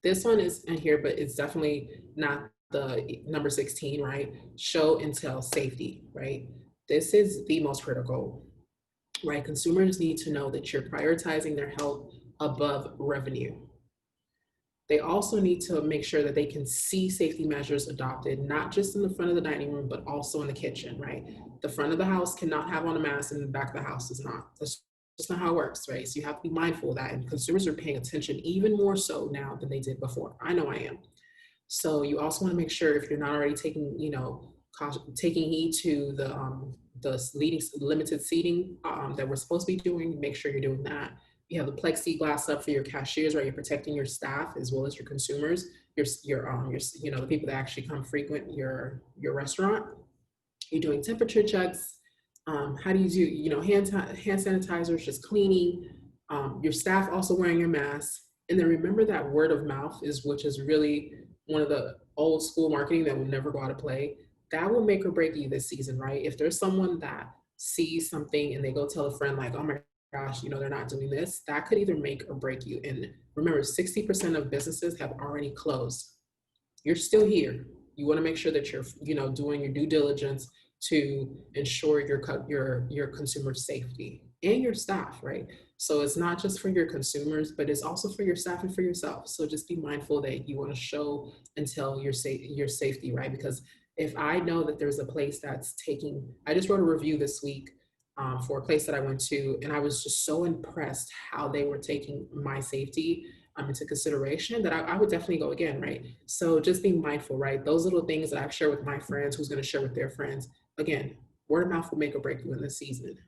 this one is in here, but it's definitely not the number 16, right? Show and tell safety, right? This is the most critical, right? Consumers need to know that you're prioritizing their health above revenue. They also need to make sure that they can see safety measures adopted, not just in the front of the dining room, but also in the kitchen, right? The front of the house cannot have on a mask and the back of the house does not. That's just not how it works, right? So you have to be mindful of that. And consumers are paying attention even more so now than they did before. I know I am. So you also want to make sure if you're not already taking, taking heed to the leading limited seating that we're supposed to be doing, make sure you're doing that. You have the plexiglass up for your cashiers, right? You're protecting your staff as well as your consumers, the people that actually come frequent your restaurant. You're doing temperature checks. How do you do, hand sanitizers, just cleaning. Your staff also wearing your mask. And then remember that word of mouth which is really one of the old school marketing that will never go out of play. That will make or break you this season, right? If there's someone that sees something and they go tell a friend like, oh my gosh, they're not doing this, that could either make or break you. And remember, 60% of businesses have already closed. You're still here. You want to make sure that you're, doing your due diligence to ensure your consumer safety and your staff, right? So it's not just for your consumers, but it's also for your staff and for yourself. So just be mindful that you want to show and tell your safety, right? Because if I know that there's a place I just wrote a review this week for a place that I went to, and I was just so impressed how they were taking my safety into consideration that I would definitely go again, right? So just being mindful, right? Those little things that I've shared with my friends, who's going to share with their friends. Again, word of mouth will make or break you in this season.